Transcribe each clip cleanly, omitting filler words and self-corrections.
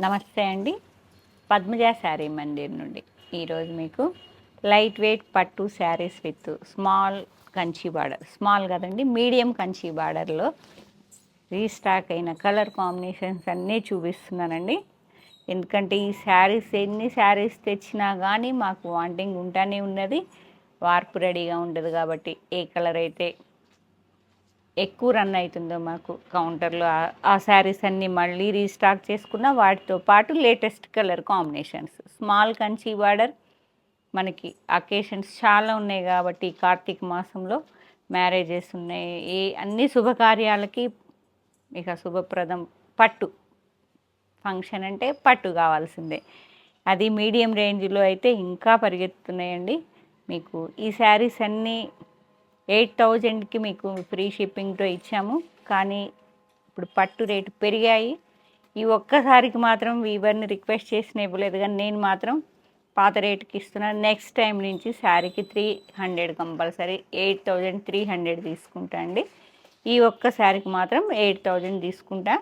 నమస్తే అండి. పద్మజ శారీ మందిర్ నుండి ఈరోజు మీకు లైట్ వెయిట్ పట్టు saris with small Kanchi border, small కదండి మీడియం కంచి బార్డర్లో రీస్టాక్ అయిన కలర్ కాంబినేషన్స్ అన్నీ చూపిస్తున్నానండి. ఎందుకంటే ఈ శారీస్ ఎన్ని శారీస్ తెచ్చినా కానీ మాకు వాంటింగ్ ఉంటానే ఉన్నది, వార్పు రెడీగా ఉండదు. కాబట్టి ఏ కలర్ అయితే ఎక్కువ రన్ అవుతుందో మాకు కౌంటర్లో ఆ శారీస్ అన్నీ మళ్ళీ రీస్టాక్ చేసుకున్న వాటితో పాటు latest colour combinations. Small Kanchi border మనకి అకేషన్స్ చాలా ఉన్నాయి కాబట్టి కార్తీక మాసంలో మ్యారేజెస్ ఉన్నాయి, అన్ని శుభకార్యాలకి ఇక శుభప్రదం పట్టు ఫంక్షన్ అంటే పట్టు కావాల్సిందే. అది మీడియం రేంజ్లో అయితే ఇంకా పరిగెత్తున్నాయండి. మీకు ఈ శారీస్ అన్నీ 8,000కి మీకు ఫ్రీ షిప్పింగ్తో ఇచ్చాము. కానీ ఇప్పుడు పట్టు రేటు పెరిగాయి. ఈ ఒక్కసారికి మాత్రం వీవర్ని రిక్వెస్ట్ చేసిన ఇవ్వలేదు, కానీ నేను మాత్రం పాత రేటుకి ఇస్తున్నాను. నెక్స్ట్ టైం నుంచి శారీకి 300 కంపల్సరీ, 8,300 తీసుకుంటా అండి. ఈ ఒక్క శారీకి మాత్రం 8,000 తీసుకుంటా.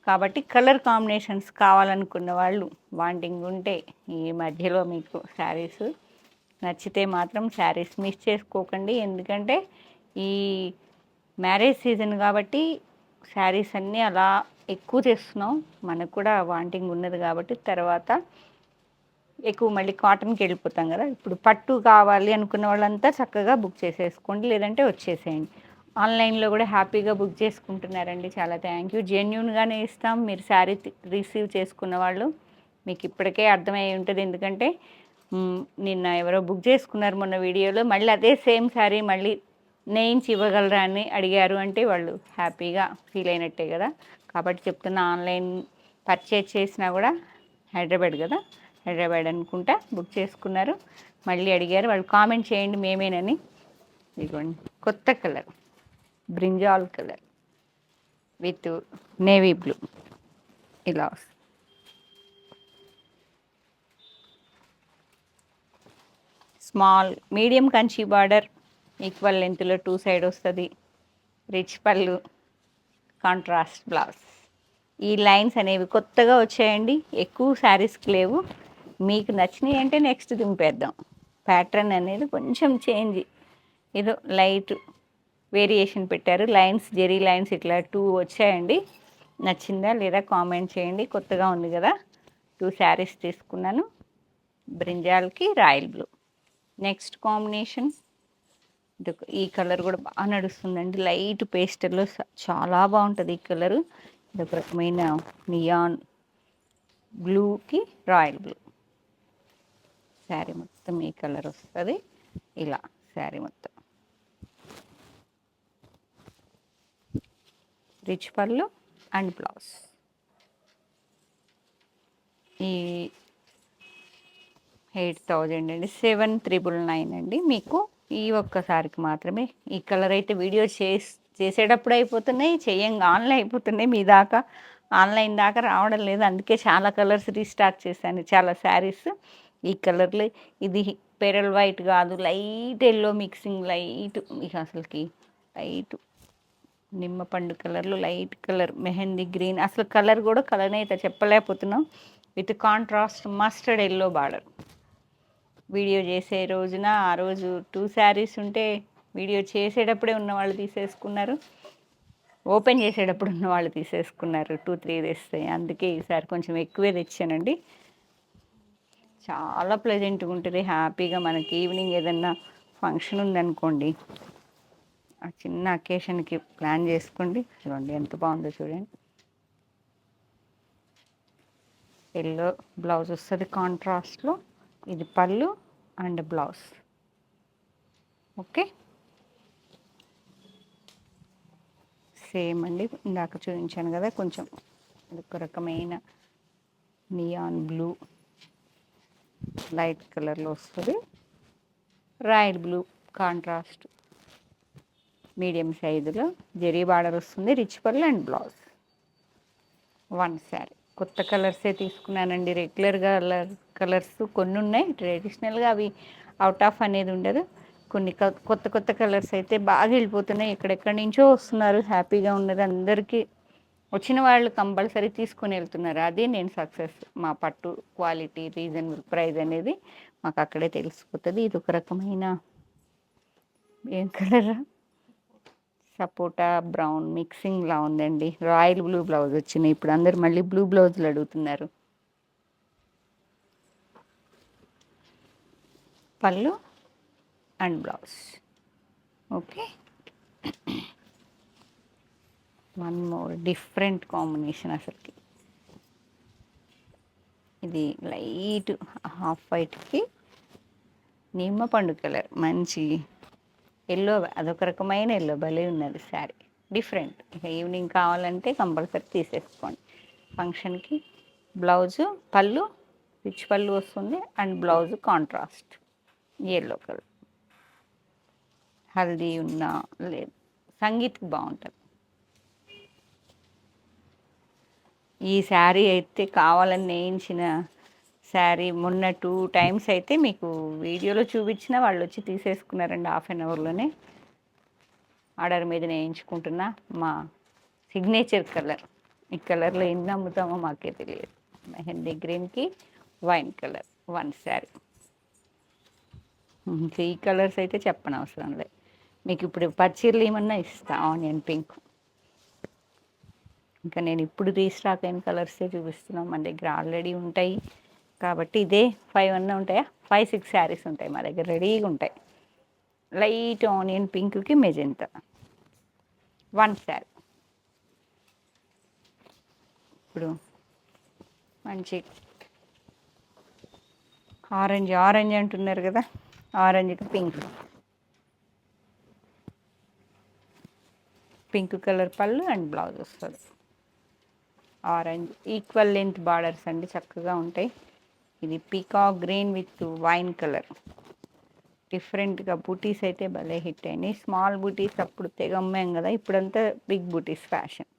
కాబట్టి కలర్ కాంబినేషన్స్ కావాలనుకున్న వాళ్ళు వాంటింగ్ ఉంటే ఈ మధ్యలో మీకు శారీస్ నచ్చితే మాత్రం శారీస్ మిస్ చేసుకోకండి. ఎందుకంటే ఈ మ్యారేజ్ సీజన్ కాబట్టి శారీస్ అన్నీ అలా ఎక్కువ తెస్తున్నాం. మనకు కూడా వాంటింగ్ ఉన్నది కాబట్టి తర్వాత ఎక్కువ మళ్ళీ కాటన్కి వెళ్ళిపోతాం కదా. ఇప్పుడు పట్టు కావాలి అనుకున్న వాళ్ళంతా చక్కగా బుక్ చేసేసుకోండి, లేదంటే వచ్చేసేయండి. ఆన్లైన్లో కూడా హ్యాపీగా బుక్ చేసుకుంటున్నారండి. చాలా థ్యాంక్ యూ. జెన్యూన్గానే ఇస్తాం. మీరు శారీ రిసీవ్ చేసుకున్న వాళ్ళు మీకు ఇప్పటికే అర్థమై ఉంటుంది. ఎందుకంటే నిన్న ఎవరో బుక్ చేసుకున్నారు మొన్న వీడియోలో, మళ్ళీ అదే సేమ్ శారీ మళ్ళీ నేయించి ఇవ్వగలరా అని అడిగారు. అంటే వాళ్ళు హ్యాపీగా ఫీల్ అయినట్టే కదా. కాబట్టి చెప్తున్నా, ఆన్లైన్ పర్చేజ్ చేసినా కూడా హైదరాబాద్ కదా, హైదరాబాద్ అనుకుంటా బుక్ చేసుకున్నారు, మళ్ళీ అడిగారు. వాళ్ళు కామెంట్ చేయండి మేమేనని. ఇదిగోండి కొత్త colour brinjal colour with navy blue ఇలా వస్తుంది. Small medium Kanchi border, equal లెంత్లో 2 సైడ్ వస్తుంది. రిచ్ పళ్ళు, కాంట్రాస్ట్ బ్లౌజ్. ఈ లైన్స్ అనేవి కొత్తగా వచ్చాయండి, ఎక్కువ శారీస్కి లేవు. మీకు నచ్చినాయి అంటే నెక్స్ట్ దింపేద్దాం. ప్యాటర్న్ అనేది కొంచెం చేంజ్, ఏదో లైట్ వేరియేషన్ పెట్టారు. లైన్స్, జెరీ లైన్స్ ఇట్లా 2 వచ్చాయండి. నచ్చిందా లేదా కామెంట్ చేయండి. కొత్తగా ఉంది కదా. 2 శారీస్ తీసుకున్నాను. బ్రింజాల్కి రాయల్ బ్లూ. నెక్స్ట్ కాంబినేషన్ ఈ కలర్ కూడా బాగా నడుస్తుందండి. లైట్ పేస్టల్లో చాలా బాగుంటుంది ఈ కలరు. ఇది ఒక రకమైన నియాన్ బ్లూకి రాయల్ బ్లూ. శారీ మొత్తం ఈ కలర్ వస్తుంది ఇలా. శారీ మొత్తం రిచ్ పళ్ళు అండ్ బ్లౌజ్. ఈ 8,000 అండి, 7,999 అండి. మీకు ఈ ఒక్కసారికి మాత్రమే. ఈ కలర్ అయితే వీడియో చేసేటప్పుడు అయిపోతున్నాయి, చేయంగా ఆన్లైన్ అయిపోతున్నాయి. మీ దాకా ఆన్లైన్ దాకా రావడం లేదు. అందుకే చాలా కలర్స్ రీస్టాక్ చేశాను, చాలా శారీస్ ఈ కలర్లు. ఇది పెరల్ వైట్ కాదు, లైట్ ఎల్లో మిక్సింగ్, లైట్ ఇక అసలుకి లైట్ నిమ్మపండు కలర్లో లైట్ కలర్, మెహందీ గ్రీన్. అసలు కలర్ కూడా కలర్ అయితే చెప్పలేకపోతున్నాం. With contrast mustard yellow border. Video చేసే రోజున ఆ రోజు 2 శారీస్ ఉంటే వీడియో చేసేటప్పుడే ఉన్నవాళ్ళు తీసేసుకున్నారు, ఓపెన్ చేసేటప్పుడు ఉన్నవాళ్ళు తీసేసుకున్నారు. 2-3 తెస్తాయి. అందుకే ఈసారి కొంచెం ఎక్కువే తెచ్చానండి. చాలా ప్లెజెంట్గా ఉంటుంది, హ్యాపీగా. మనకి ఈవినింగ్ ఏదన్నా ఫంక్షన్ ఉందనుకోండి, ఆ చిన్న అకేషన్కి ప్లాన్ చేసుకోండి. చూడండి ఎంత బాగుందో చూడండి. ఎల్లో బ్లౌజ్ వస్తుంది కాంట్రాస్ట్లో. ఇది పళ్ళు అండ్ బ్లౌజ్. ఓకే, సేమ్ అండి ఇందాక చూపించాను కదా. కొంచెం ఒక రకమైన నియాన్ బ్లూ లైట్ కలర్లో వస్తుంది. రాయల్ బ్లూ కాంట్రాస్ట్ మీడియం సైజులో జెరీ బార్డర్ వస్తుంది. రిచ్ పళ్ళు అండ్ బ్లౌజ్. 1 శారీ. కొత్త కలర్సే తీసుకున్నానండి. రెగ్యులర్ కలర్స్ కొన్ని ఉన్నాయి, ట్రెడిషనల్గా అవి అవుట్ ఆఫ్ అనేది ఉండదు. కొన్ని కొత్త కొత్త కలర్స్ అయితే బాగా వెళ్ళిపోతున్నాయి. ఎక్కడెక్కడి నుంచో వస్తున్నారు, హ్యాపీగా ఉన్నది అందరికీ. వచ్చిన వాళ్ళు కంపల్సరీ తీసుకుని వెళ్తున్నారు. అది నేను సక్సెస్. మా పట్టు క్వాలిటీ, రీజనబుల్ ప్రైస్ అనేది మాకు అక్కడే తెలిసిపోతుంది. ఇది ఒక రకమైన ఏం కలర్, సపోటా బ్రౌన్ మిక్సింగ్లా ఉందండి. రాయల్ బ్లూ బ్లౌజ్ వచ్చినాయి. ఇప్పుడు అందరు మళ్ళీ బ్లూ బ్లౌజులు అడుగుతున్నారు. పళ్ళు and blouse. Okay, one more different combination. అసలుకి ఇది లైట్ హాఫ్ వైట్కి నిమ్మ పండు కలర్, మంచి ఎల్లో, అదొక రకమైన ఎల్లో, భలే ఉన్నది శారీ. డిఫరెంట్. ఇక ఈవినింగ్ కావాలంటే కంపల్సరీ తీసేసుకోండి. ఫంక్షన్కి బ్లౌజు, పళ్ళు రిచ్ పళ్ళు వస్తుంది and blouse contrast yellow colour. Haldi ఉన్నా లేదు, సంగీత్కి బాగుంటుంది. ఈ శారీ అయితే కావాలని నేయించిన శారీ. మొన్న 2 టైమ్స్ అయితే మీకు వీడియోలో చూపించిన వాళ్ళు వచ్చి తీసేసుకున్నారండి. హాఫ్ అన్ అవర్లోనే ఆర్డర్ మీద నేయించుకుంటున్నా. మా సిగ్నేచర్ కలర్. ఈ కలర్లో ఎన్ని అమ్ముతామో మాకే తెలియదు. మెహందీ గ్రీన్కి వైన్ కలర్ వన్ శారీ. ఇంకా ఈ కలర్స్ అయితే చెప్పనవసరం లేదు. మీకు ఇప్పుడు పచ్చీరలు ఏమన్నా ఇస్తా. Onion pink. ఇంకా నేను ఇప్పుడు రీస్టాక్ అయిన కలర్సే చూపిస్తున్నాం. మన దగ్గర ఆల్రెడీ ఉంటాయి కాబట్టి ఇదే 5 అన్నా ఉంటాయా, 5-6 శారీస్ ఉంటాయి మా దగ్గర రెడీగా ఉంటాయి. లైట్ ఆనియన్ పింక్కి మెజెంతా వన్ శారీ. ఇప్పుడు మంచి ఆరెంజ్ ఆరెంజ్ అంటున్నారు కదా, ఆరెంజ్కి పింక్. పింక్ కలర్ పళ్ళు అండ్ బ్లౌజ్ వస్తుంది. ఆరెంజ్ ఈక్వల్ లెంత్ బార్డర్స్ అండి, చక్కగా ఉంటాయి. ఇది peacock green with wine colour. డిఫరెంట్గా బూటీస్ అయితే భలే హిట్ అయినాయి. స్మాల్ బూటీస్ అప్పుడు తెగ అమ్మాం కదా, ఇప్పుడంతా బిగ్ బూటీస్ ఫ్యాషన్.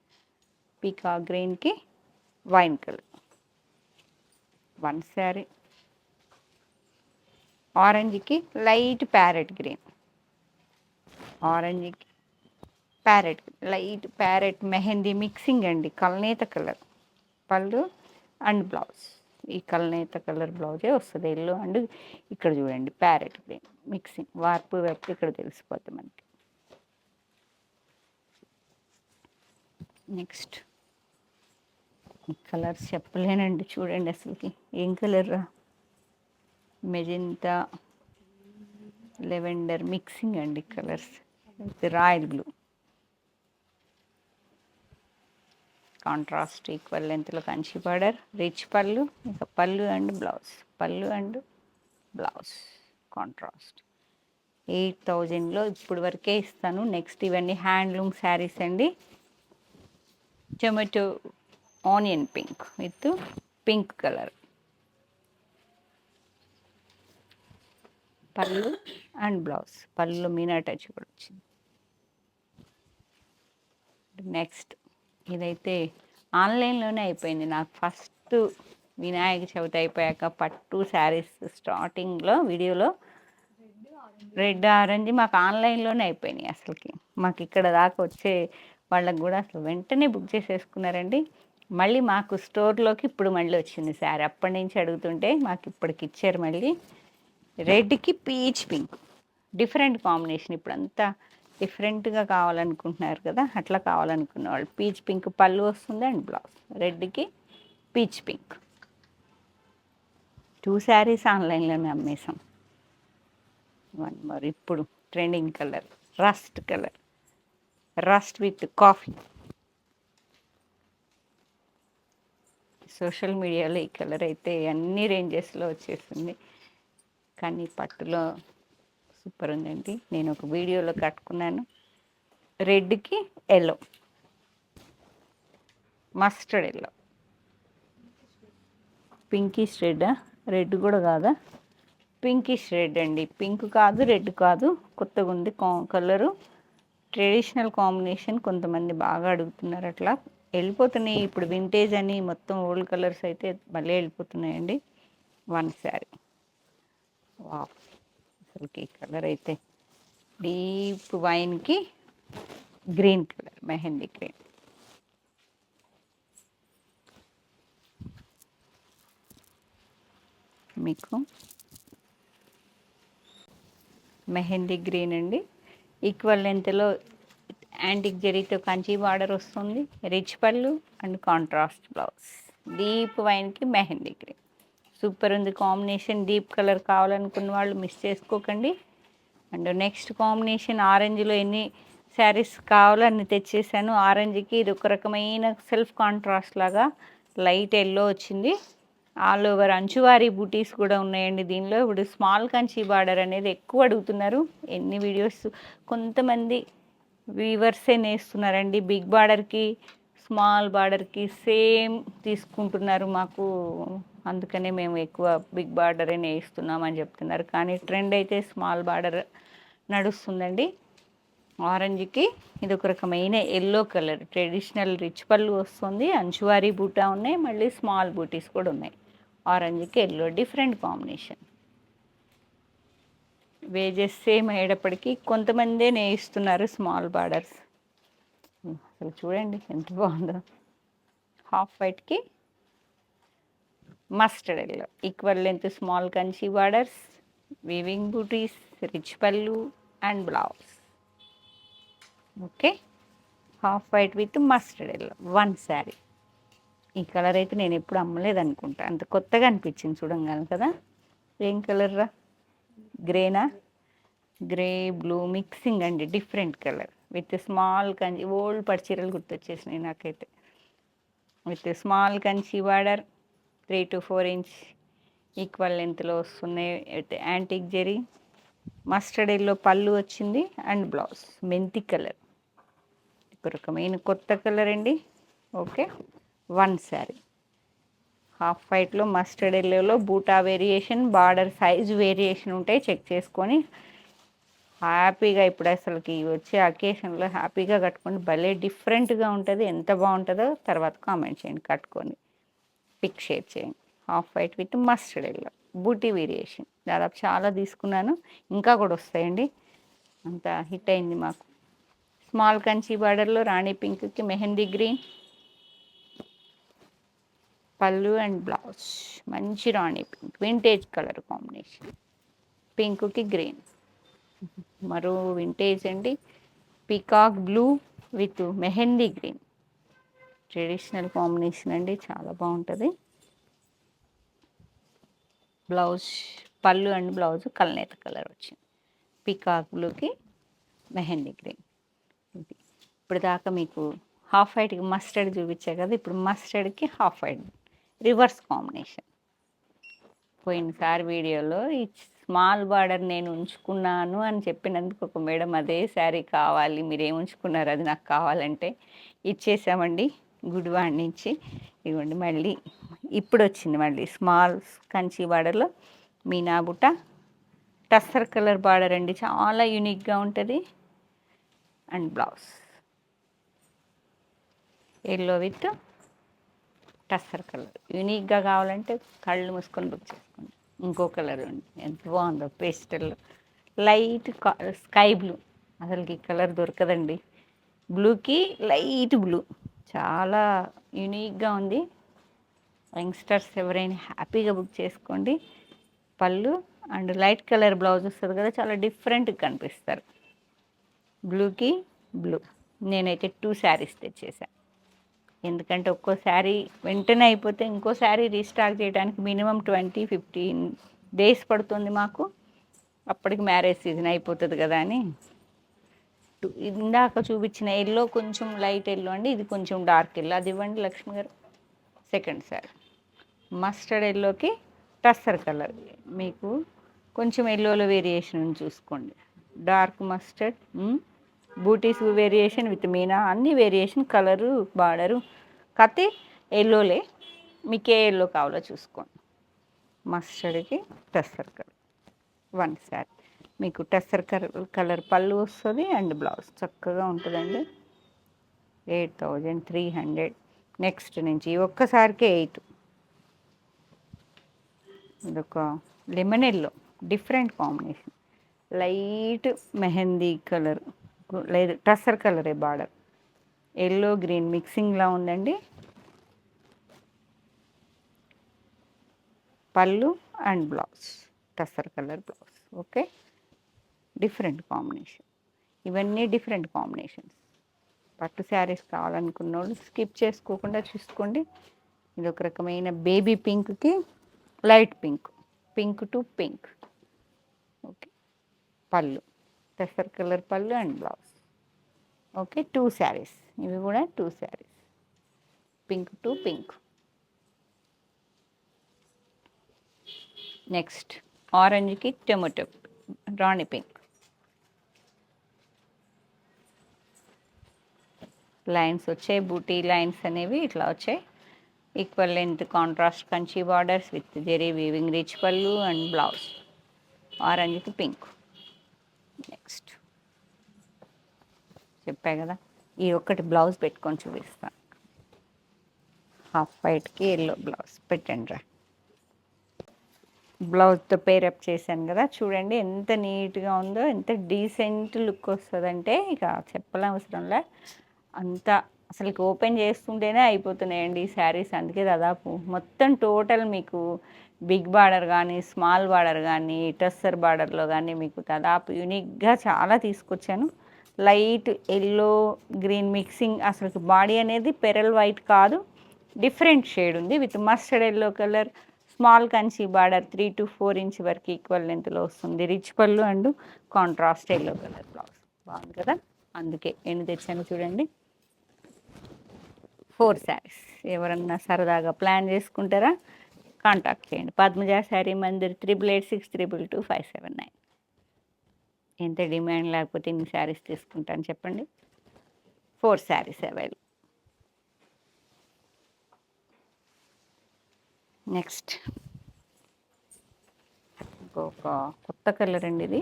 పీకాక్ గ్రీన్కి వైన్ కలర్ వన్ శారీ. ఆరెంజ్కి లైట్ ప్యారెట్ గ్రీన్, ఆరెంజ్కి parrot, light parrot mehndi mixing అండి. కల్నేత కలర్ పళ్ళు అండ్ బ్లౌజ్. ఈ కల్నేత కలర్ బ్లౌజే వస్తుంది. ఎల్లో అండ్ ఇక్కడ చూడండి ప్యారెట్ గ్రీన్ మిక్సింగ్. వార్పు వెప్పు ఇక్కడ తెలిసిపోతుంది మనకి. నెక్స్ట్ కలర్స్ చెప్పలేనండి, చూడండి అసలుకి ఏం కలర్. మెజెంతా లెవెండర్ మిక్సింగ్ అండి colours. Royal blue contrast equal లెంత్లో కంచి బార్డర్, రిచ్ పళ్ళు, ఇంకా పళ్ళు అండ్ బ్లౌజ్. పళ్ళు అండ్ బ్లౌజ్ కాంట్రాస్ట్. 8,000లో ఇప్పుడు వరకే ఇస్తాను. నెక్స్ట్ ఇవన్నీ హ్యాండ్లూమ్ శారీస్ అండి. Tomato onion pink with pink colour పళ్ళు అండ్ బ్లౌజ్. పళ్ళు మీనా టచ్ కూడా వచ్చింది. నెక్స్ట్ ఇదైతే ఆన్లైన్లోనే అయిపోయింది నాకు. ఫస్ట్ వినాయక చవితి అయిపోయాక పట్టు శారీస్ స్టార్టింగ్లో వీడియోలో రెడ్ ఆరెంజ్ మాకు ఆన్లైన్లోనే అయిపోయినాయి. అసలుకి మాకు ఇక్కడ దాకా వచ్చే వాళ్ళకి కూడా అసలు వెంటనే బుక్ చేసేసుకున్నారండి. మళ్ళీ మాకు స్టోర్లోకి ఇప్పుడు మళ్ళీ వచ్చింది శారీ. అప్పటి నుంచి అడుగుతుంటే మాకు ఇప్పటికి ఇచ్చారు మళ్ళీ. రెడ్కి పీచ్ పింక్ డిఫరెంట్ కాంబినేషన్. ఇప్పుడు అంతా డిఫరెంట్గా కావాలనుకుంటున్నారు కదా, అట్లా కావాలనుకున్న వాళ్ళు పీచ్ పింక్ పళ్ళు వస్తుంది అండ్ బ్లౌజ్. రెడ్కి పీచ్ పింక్ 2 శారీస్ ఆన్లైన్లోనే అమ్మేసాం. వన్ మోర్ ఇప్పుడు trending colour rust colour, rust with coffee. Social మీడియాలో ఈ కలర్ అయితే అన్ని రేంజెస్లో వచ్చేసింది, కానీ పట్టులో సూపర్ ఉందండి. నేను ఒక వీడియోలో కట్టుకున్నాను. రెడ్కి yellow, mustard yellow, pinkish red. Red కూడా కాదా, పింకిష్ రెడ్ అండి. పింక్ కాదు, రెడ్ కాదు, కొత్తగా ఉంది కలరు. Traditional combination. కొంతమంది బాగా అడుగుతున్నారు, అట్లా వెళ్ళిపోతున్నాయి ఇప్పుడు. వింటేజ్ అని మొత్తం ఓల్డ్ కలర్స్ అయితే మళ్ళీ వెళ్ళిపోతున్నాయండి. వన్ శారీ. వా, అసలుకి కలర్ అయితే డీప్ వైన్కి గ్రీన్ కలర్ మెహందీ గ్రీన్. మీకు మెహందీ గ్రీన్ అండి. ఈక్వల్ లెంత్లో యాంటిక్ జరీతో కంచి బార్డర్ వస్తుంది. రిచ్ పళ్ళు అండ్ కాంట్రాస్ట్ బ్లౌజ్. డీప్ వైన్కి మెహందీ గ్రీన్ సూపర్ ఉంది కాంబినేషన్. డీప్ కలర్ కావాలనుకున్న వాళ్ళు మిస్ చేసుకోకండి. అండ్ నెక్స్ట్ కాంబినేషన్ ఆరెంజ్లో ఎన్ని శారీస్ కావాలో అన్ని తెచ్చేసాను. ఆరెంజ్కి ఇది ఒక రకమైన సెల్ఫ్ కాంట్రాస్ట్ లాగా లైట్ ఎల్లో వచ్చింది. ఆల్ ఓవర్ అంచువారి బూటీస్ కూడా ఉన్నాయండి దీనిలో. ఇప్పుడు స్మాల్ కంచి బార్డర్ అనేది ఎక్కువ అడుగుతున్నారు. ఎన్ని వీడియోస్ కొంతమంది వీవర్సే నేస్తున్నారండి. బిగ్ బార్డర్కి స్మాల్ బార్డర్కి సేమ్ తీసుకుంటున్నారు. మాకు అందుకనే మేము ఎక్కువ బిగ్ బార్డరే నేస్తున్నామని చెప్తున్నారు. కానీ ట్రెండ్ అయితే స్మాల్ బార్డర్ నడుస్తుందండి. ఆరెంజ్కి ఇది ఒక రకమైన ఎల్లో కలర్ ట్రెడిషనల్ రిచ్ పళ్ళు వస్తుంది. అంచువారీ బూటా ఉన్నాయి, మళ్ళీ స్మాల్ బూటీస్ కూడా ఉన్నాయి. ఆరెంజ్కి ఎల్లో డిఫరెంట్ కాంబినేషన్. వేజెస్ సేమ్ అయ్యేటప్పటికి కొంతమందే నేయిస్తున్నారు స్మాల్ బార్డర్స్. అసలు చూడండి ఎంత బాగుందో. హాఫ్ వైట్కి mustard yellow equal length small Kanchi borders, weaving butis, rich పళ్ళు and blouse. Okay, half white with mustard yellow one sari. ఈ కలర్ అయితే నేను ఎప్పుడు అమ్మలేదు అనుకుంటా, అంత కొత్తగా అనిపించింది చూడంగాను కదా. ఏం కలర్ రా? గ్రేనా? గ్రే బ్లూ మిక్సింగ్ అండి, different colour with small Kanchi. Old పట్టుచీరలు గుర్తొచ్చేసినాయి నాకైతే. With small Kanchi border 3 to 4 inch equal లెంత్లో వస్తున్నాయి. యాంటిక్ జెరీ మస్టర్డ్ ఎల్లో పళ్ళు వచ్చింది అండ్ బ్లౌజ్ మెంతి కలర్. ఒక రకమైన కొత్త కలర్ అండి. Okay, one sari. హాఫ్ వైట్లో మస్టర్డ్ ఎల్లోలో buta variation, border size variation ఉంటాయి. చెక్ చేసుకొని హ్యాపీగా ఇప్పుడు అసలుకి వచ్చే అకేషన్లో హ్యాపీగా కట్టుకోండి. భలే డిఫరెంట్గా ఉంటుంది. ఎంత బాగుంటుందో తర్వాత కామెంట్ చేయండి. కట్టుకొని పిక్ షేర్ చేయండి. Half white with mustard yellow buti variation. దాదాపు చాలా తీసుకున్నాను, ఇంకా కూడా వస్తాయండి. అంత హిట్ అయింది మాకు. స్మాల్ కంచి బార్డర్లో రాణి పింక్కి మెహందీ గ్రీన్ పళ్ళు అండ్ బ్లౌజ్. మంచి రాణి పింక్ వింటేజ్ కలర్ కాంబినేషన్. పింక్కి గ్రీన్ మరో వింటేజ్ అండి. Peacock blue with mehndi green traditional combination అండి, చాలా బాగుంటుంది. బ్లౌజ్ పళ్ళు అండ్ బ్లౌజ్ కల్నేత కలర్ వచ్చింది. పీకాక్ బ్లూకి మెహందీ గ్రీన్. ఇప్పుడు దాకా మీకు హాఫ్ వైట్కి మస్టర్డ్ చూపించా కదా, ఇప్పుడు మస్టర్డ్కి హాఫ్ వైట్ రివర్స్ కాంబినేషన్. పోయినసారి వీడియోలో ఈ స్మాల్ బార్డర్ నేను ఉంచుకున్నాను అని చెప్పినందుకు ఒక మేడం అదే శారీ కావాలి, మీరు ఏమి ఉంచుకున్నారు అది నాకు కావాలంటే ఇచ్చేసామండి గుడివాడ నుంచి. ఇవ్వండి మళ్ళీ ఇప్పుడు వచ్చింది మళ్ళీ స్మాల్ కంచి బార్డర్లో మీనా బుట్ట టస్సర్ కలర్ బార్డర్ అండి, చాలా యూనిక్గా ఉంటుంది. And blouse yellow with tussar colour. యూనిక్గా కావాలంటే కళ్ళు మూసుకొని బుక్ చేసుకోండి. ఇంకో కలర్ ఉంది, ఎంత బాగుందో పేస్టల్ లైట్ స్కై బ్లూ. అసలుకి ఈ కలర్ దొరకదండి. బ్లూకి లైట్ బ్లూ చాలా యూనిక్గా ఉంది. యంగ్స్టర్స్ ఎవరైనా హ్యాపీగా బుక్ చేసుకోండి. పళ్ళు అండ్ లైట్ కలర్ బ్లౌజ్ వస్తుంది కదా, చాలా డిఫరెంట్గా కనిపిస్తారు. బ్లూకి బ్లూ. నేనైతే 2 శారీస్ తెచ్చేసాను, ఎందుకంటే ఒక్కో శారీ వెంటనే అయిపోతే ఇంకో శారీ రీస్టాక్ చేయడానికి మినిమం 20-15 డేస్ పడుతుంది మాకు. అప్పటికి మ్యారేజ్ సీజన్ అయిపోతుంది కదా అని. ఇందాక చూపించిన ఎల్లో కొంచెం లైట్ ఎల్లో అండి, ఇది కొంచెం డార్క్ ఎల్లో. అది ఇవ్వండి లక్ష్మి గారు. సెకండ్ శారీ మస్టర్డ్ ఎల్లోకి టస్సర్ కలర్. మీకు కొంచెం ఎల్లోలో వేరియేషన్ చూసుకోండి. Dark mustard butis variation with మీనా అన్ని వేరియేషన్ కలరు బార్డరు కత్తి ఎల్లోలే. మీకు ఏ ఎల్లో కావాలో చూసుకోండి. మస్టర్డ్కి టస్సర్ కలర్ వన్ శారీ. మీకు టస్సర్ కలర్ పళ్ళు వస్తుంది అండ్ బ్లౌజ్ చక్కగా ఉంటుందండి. 8,300. నెక్స్ట్ నుంచి ఒక్కసారికి 8. ఇదొక lemon yellow different combination. Light mehndi colour లేదు టస్సర్ కలరే బార్డర్. ఎల్లో గ్రీన్ మిక్సింగ్లా ఉందండి. పళ్ళు and blouse, tussar colour blouse. Okay, different combination. ఇవన్నీ డిఫరెంట్ కాంబినేషన్స్. పట్టు శారీస్ కావాలనుకున్న వాళ్ళు స్కిప్ చేసుకోకుండా చూసుకోండి. ఇది ఒక రకమైన బేబీ పింక్కి light pink, pink to pink. Okay, పళ్ళు టస్సర్ కలర్ పళ్ళు అండ్ బ్లౌజ్. ఓకే, 2 శారీస్. ఇవి కూడా 2 saris, pink to pink. Next ఆరెంజ్కి టొమాటో, రాణి పింక్. లైన్స్ వచ్చాయి, బూటీ లైన్స్ అనేవి ఇట్లా వచ్చాయి. Equal length contrast Kanchi borders with zari weaving, rich పళ్ళు అండ్ బ్లౌజ్. ఆరెంజ్కి పింక్. నెక్స్ట్ చెప్పా కదా, ఈ ఒక్కటి బ్లౌజ్ పెట్టుకొని చూపిస్తాను. హాఫ్ వైట్కి ఎల్లో బ్లౌజ్ పెట్టండి రా. బ్లౌజ్తో పేరప్ చేశాను కదా, చూడండి ఎంత నీట్గా ఉందో, ఎంత డీసెంట్ లుక్ వస్తుందంటే ఇక చెప్పనవసరంలే. అంత అసలు ఓపెన్ చేస్తుంటేనే అయిపోతున్నాయండి ఈ శారీస్. అందుకే దాదాపు మొత్తం టోటల్ మీకు బిగ్ బార్డర్ కానీ, స్మాల్ బార్డర్ కానీ, టస్సర్ బార్డర్లో కానీ మీకు దాదాపు యూనిక్గా చాలా తీసుకొచ్చాను. లైట్ ఎల్లో గ్రీన్ మిక్సింగ్, అసలు బాడీ అనేది పెరల్ వైట్ కాదు, డిఫరెంట్ షేడ్ ఉంది with mustard yellow colour. Small Kanchi border 3 to 4 inch వరకు ఈక్వల్ లెంత్లో వస్తుంది. రిచ్ పళ్ళు and contrast yellow colour blouse. బాగుంది కదా, అందుకే ఎన్ని తెచ్చాను చూడండి. 4 శారీస్. ఎవరన్నా సరదాగా ప్లాన్ చేసుకుంటారా, కాంటాక్ట్ చేయండి. పద్మజ శారీ మందిర్ 8886222579. ఎంత డిమాండ్ లేకపోతే ఇన్ని శారీస్ తీసుకుంటాను చెప్పండి. 4 శారీస్ అవైలబుల్. నెక్స్ట్ ఇంకొక కొత్త కలర్ అండి ఇది.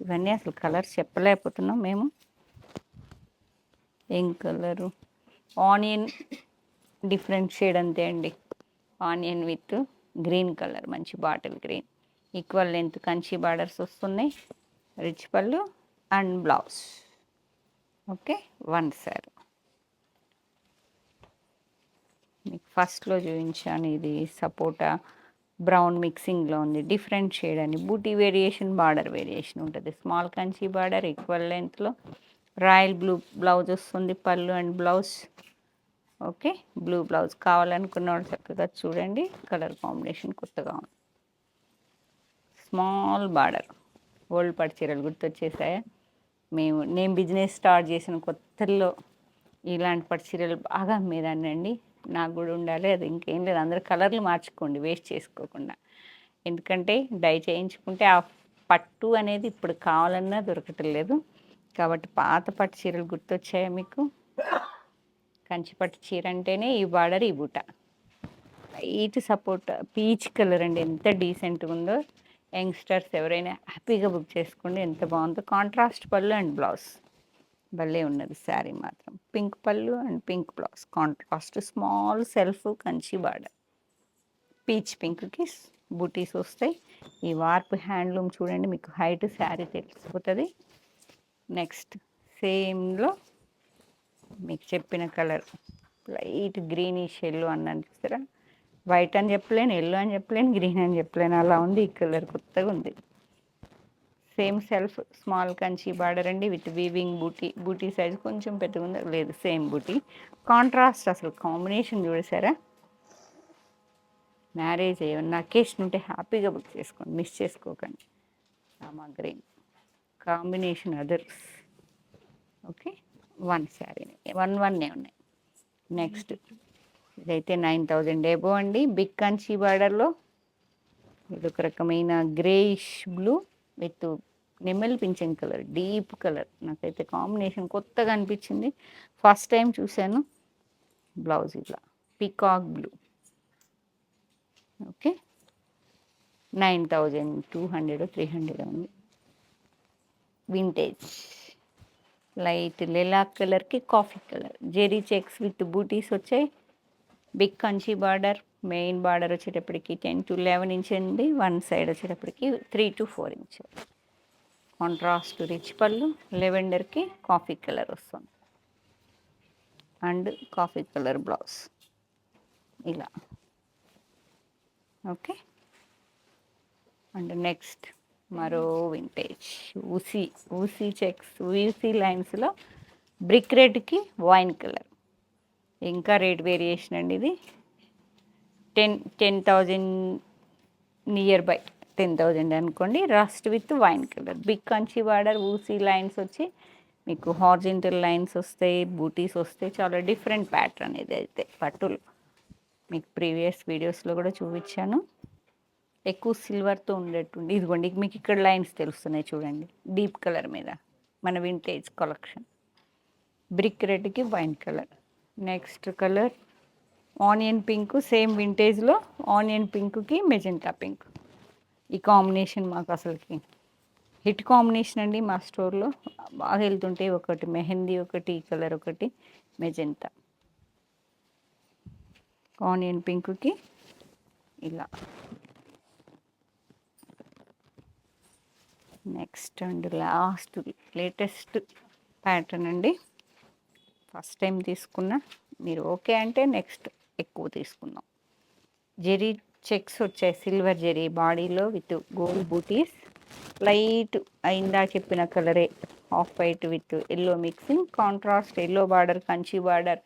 ఇవన్నీ అసలు కలర్స్ చెప్పలేకపోతున్నాం మేము. ఏం కలరు, ఆనియన్ డిఫరెంట్ షేడ్ అంతే అండి. ఆనియన్ విత్ గ్రీన్ కలర్, మంచి bottle green. Equal length Kanchi borders వస్తున్నాయి, రిచ్ పళ్ళు అండ్ బ్లౌజ్. ఓకే, 1 శారీ. మీకు ఫస్ట్లో చూపించాను, ఇది సపోటా బ్రౌన్ మిక్సింగ్లో ఉంది, డిఫరెంట్ షేడ్ అని. బూటీ వేరియేషన్, బార్డర్ వేరియేషన్ ఉంటుంది. స్మాల్ కంచి బార్డర్ ఈక్వల్ లెంత్లో, రాయల్ బ్లూ బ్లౌజ్ వస్తుంది, పళ్ళు and blouse. Okay, blue blouse కావాలనుకున్న వాళ్ళు చక్కగా చూడండి, కలర్ కాంబినేషన్ కొత్తగా ఉంది. Small border. ఓల్డ్ పట్టు చీరలు గుర్తొచ్చేసాయా? నేను బిజినెస్ స్టార్ట్ చేసిన కొత్తల్లో ఇలాంటి పట్టు చీరలు బాగా అమ్మేదాన్ని అండి. నాకు కూడా ఉండాలి, అది ఇంకేం లేదు. అందరూ కలర్లు మార్చుకోండి వేస్ట్ చేసుకోకుండా. ఎందుకంటే డై చేయించుకుంటే ఆ పట్టు అనేది ఇప్పుడు కావాలన్నా దొరకటం లేదు. కాబట్టి పాత పట్టు చీరలు గుర్తొచ్చాయా మీకు? కంచి పట్టు చీర అంటేనే ఈ బార్డర్, ఈ బూట. లైట్ సపోర్ట్ పీచ్ కలర్ అండి, ఎంత డీసెంట్గా ఉందో. యంగ్స్టర్స్ ఎవరైనా హ్యాపీగా బుక్ చేసుకోండి, ఎంత బాగుందో. కాంట్రాస్ట్ పళ్ళు అండ్ బ్లౌజ్ భలే ఉన్నది శారీ మాత్రం. పింక్ పళ్ళు and pink blouse, contrast small self Kanchi border. Peach పింక్కి బూటీస్ వస్తాయి. ఈ వార్పు హ్యాండ్లూమ్ చూడండి, మీకు హైట్ శారీ తెలిసిపోతుంది. నెక్స్ట్ సేమ్లో మీకు చెప్పిన కలర్ లైట్ గ్రీనిష్ ఎల్లో అన్నాను చూసారా. వైట్ అని చెప్పలేను, ఎల్లో అని చెప్పలేను, గ్రీన్ అని చెప్పలేను, అలా ఉంది. ఈ కలర్ కొత్తగా ఉంది. Same self small Kanchi border అండి with weaving buti. Buti size కొంచెం పెద్దగా ఉంది, లేదు సేమ్ బూటీ. కాంట్రాస్ట్ అసలు కాంబినేషన్ చూసారా. మ్యారేజ్ ఏమన్నా అకేషన్ ఉంటే హ్యాపీగా బుక్ చేసుకోండి, మిస్ చేసుకోకండి. Rama green combination others. Okay, 1 శారీని 1 ఉన్నాయి. నెక్స్ట్ ఇదైతే 9000 ఎబో అండి. బిగ్ కంచి బార్డర్లో ఇది ఒక రకమైన గ్రేయిష్ బ్లూ విత్ నెమల్ పింఛన్ కలర్, డీప్ కలర్. నాకైతే కాంబినేషన్ కొత్తగా అనిపించింది, ఫస్ట్ టైం చూశాను. బ్లౌజ్ ఇట్లా పీకాక్ బ్లూ. ఓకే, 9200 300 ఉంది. వింటేజ్ లైట్ లిలాక్ కలర్కి coffee colour, zari checks with butis వచ్చాయి. Big Kanchi border, main border వచ్చేటప్పటికి 10 to 11 ఇంచ్ ఉంది. 1 సైడ్ వచ్చేటప్పటికి 3 to 4 ఇంచ్. కాంట్రాస్ట్ రిచ్ పళ్ళు, లెవెండర్కి కాఫీ కలర్ వస్తుంది అండ్ కాఫీ కలర్ బ్లౌజ్. ఇలా ఓకే. అండ్ నెక్స్ట్ మరో వింటేజ్ ఊసీ ఊసీ చెక్స్ ఊసీ లైన్స్లో బ్రిక్ రెడ్కి వైన్ కలర్. ఇంకా రేట్ వేరియేషన్ అండి ఇది. 10,000 నియర్ బై 10,000 అనుకోండి. Rust with wine colour big Kanchi border ఊసీ లైన్స్ వచ్చి మీకు హార్జెంటల్ లైన్స్ వస్తాయి, బూటీస్ వస్తాయి. చాలా డిఫరెంట్ ప్యాటర్న్ ఇది అయితే పట్టులు. మీకు ప్రీవియస్ వీడియోస్లో కూడా చూపించాను. ఎక్కువ సిల్వర్తో ఉండేట్టుండి ఇదిగోండి మీకు ఇక్కడ లైన్స్ తెలుస్తున్నాయి చూడండి డీప్ కలర్ మీద మన వింటేజ్ కలెక్షన్. బ్రిక్ రెడ్కి wine colour. Next colour onion pink, same వింటేజ్లో ఆనియన్ పింక్కి మెజెంటా పింక్. ఈ కాంబినేషన్ మాకు అసలుకి హిట్ కాంబినేషన్ అండి మా స్టోర్లో. బాగా వెళ్తుంటే ఒకటి మెహందీ, ఒకటి ఈ కలర్, ఒకటి మెజెంటా. ఆనియన్ పింక్కి ఇలా. Next and last latest pattern అండి. ఫస్ట్ టైం తీసుకున్నా, మీరు ఓకే అంటే నెక్స్ట్ ఎక్కువ తీసుకుందాం. జెరీ చెక్స్ వచ్చాయి, సిల్వర్ జెరీ బాడీలో విత్ గోల్డ్ బూటీస్. లైట్ అయిందా చెప్పిన కలరే, off white with yellow mixing. Contrast yellow border, Kanchi border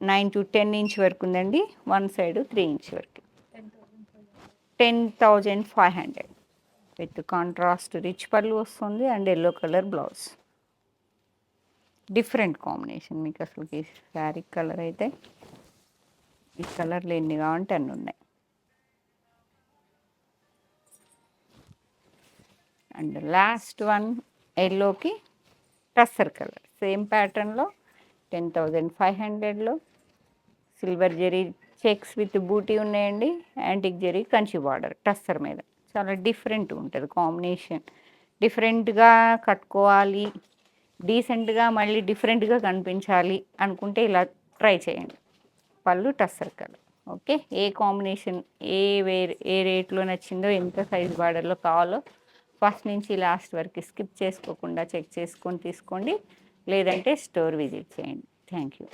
9 to 10 inch వరకు ఉందండి. వన్ సైడ్ 3 ఇంచ్ వరకు. 10,500 విత్ కాంట్రాస్ట్ రిచ్ పళ్ళు వస్తుంది and yellow colour blouse. Different combination మీకు అసలుకి శారీ కలర్ అయితే ఈ కలర్లు ఎన్ని కావాలంటే అన్ని ఉన్నాయి. అండ్ లాస్ట్ వన్ ఎల్లోకి టస్సర్ కలర్ సేమ్ ప్యాటర్న్లో 10,500లో సిల్వర్ జెరీ చెక్స్ విత్ బూటీ ఉన్నాయండి. యాంటిక్ జెరీ కంచి బార్డర్ టస్సర్ మీద. చాలా డిఫరెంట్ ఉంటుంది కాంబినేషన్. డిఫరెంట్గా కట్టుకోవాలి, డీసెంట్గా మళ్ళీ డిఫరెంట్గా కనిపించాలి అనుకుంటే ఇలా ట్రై చేయండి. పళ్ళు టస్సర్ కలర్. ఓకే. ఏ కాంబినేషన్ ఏ రేట్లో నచ్చిందో, ఎంత సైజ్ బార్డర్లో కావాలో ఫస్ట్ నుంచి లాస్ట్ వరకు స్కిప్ చేసుకోకుండా చెక్ చేసుకొని తీసుకోండి. లేదంటే స్టోర్ విజిట్ చేయండి. Thank you.